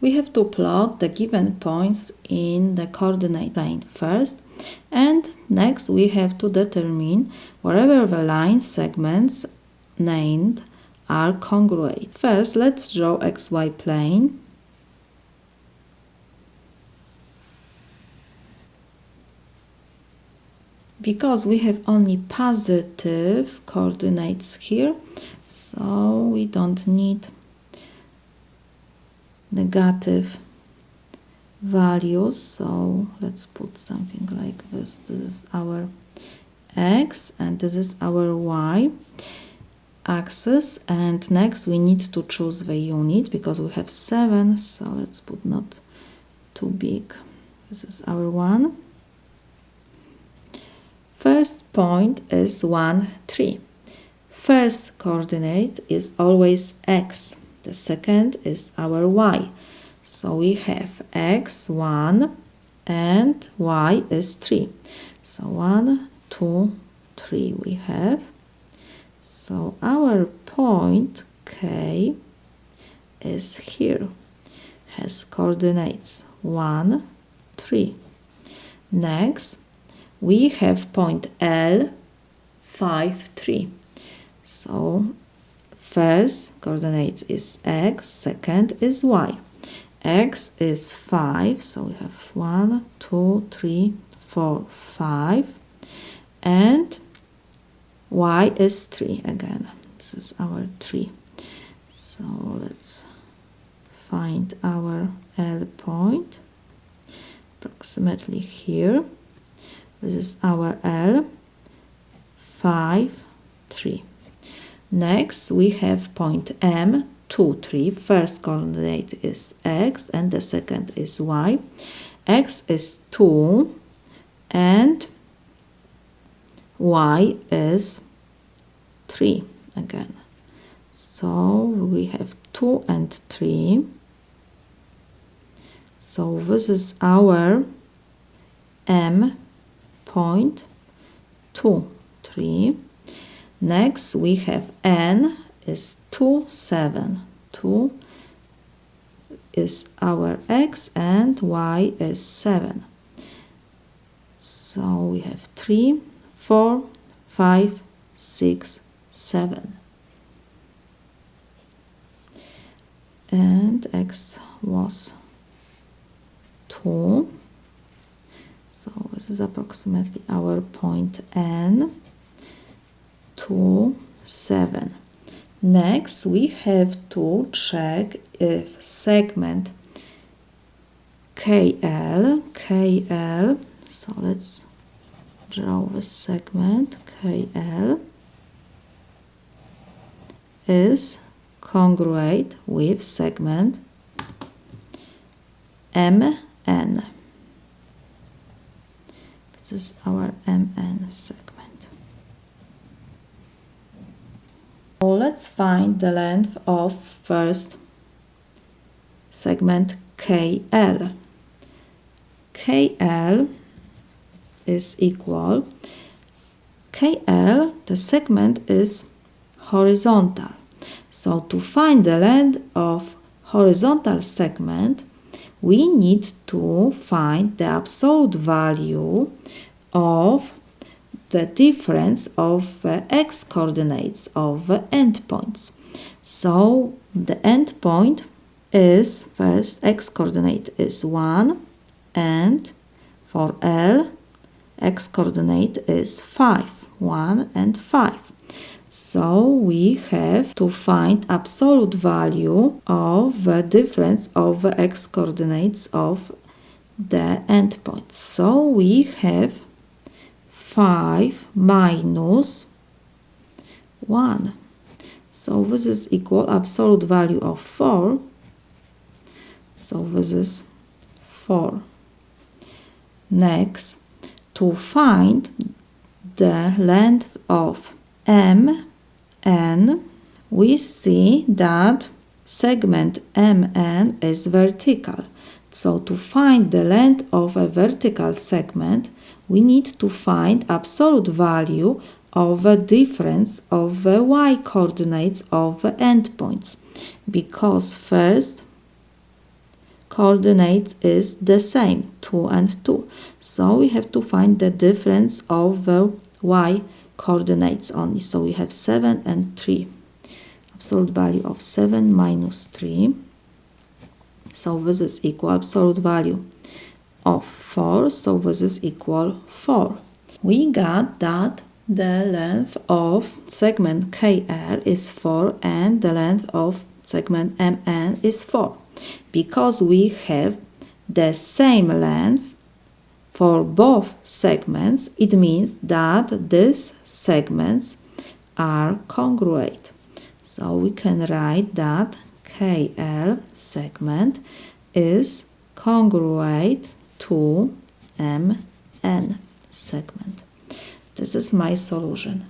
We have to plot the given points in the coordinate plane first, and next we have to determine wherever the line segments named are congruent. First, let's draw xy plane. Because we have only positive coordinates here, so we don't need negative values. So let's put something like this. This is our x and this is our y axis, and next we need to choose the unit because we have 7, so let's put not too big. This is our 1. First point is 1, 3. First coordinate is always x. The second is our y. So we have x 1 and y is 3. So 1, 2, 3 we have. So our point K is here, has coordinates 1, 3. Next, we have point L, 5, 3. So first coordinates is x, second is y. X is 5, so we have 1, 2, 3, 4, 5. And y is 3 again. This is our 3. So let's find our L point approximately here. This is our L, 5, 3. Next we have point M, 2, 3. First coordinate is x and the second is y. X is 2 and y is 3 again. So we have 2 and 3. So this is our M point 2, 3. Next we have N is 2, 7. 2 is our x and y is 7. So we have 3, 4, 5, 6, 7. And x was 2. So this is approximately our point N, 2, 7. Next, we have to check if segment KL, so let's draw the segment KL, is congruent with segment MN. This is our MN segment. So let's find the length of first segment KL. KL is equal. KL, the segment is horizontal. So to find the length of horizontal segment, we need to find the absolute value of the difference of the x coordinates of the endpoints. So the endpoint is, first x coordinate is 1, and for L x coordinate is 5, 1 and 5. So we have to find absolute value of the difference of the x coordinates of the endpoints. So we have 5 minus 1. So this is equal absolute value of 4. So this is 4. Next, to find the length of MN, we see that segment MN is vertical. So to find the length of a vertical segment, we need to find absolute value of the difference of the y coordinates of the endpoints, because first coordinates is the same, 2 and 2. So we have to find the difference of the y coordinates only. So we have 7 and 3. Absolute value of 7 minus 3. So this is equal absolute value of 4. So this is equal 4. We got that the length of segment KL is 4 and the length of segment MN is 4. Because we have the same length for both segments, it means that these segments are congruent. So we can write that KL segment is congruent to MN segment. This is my solution.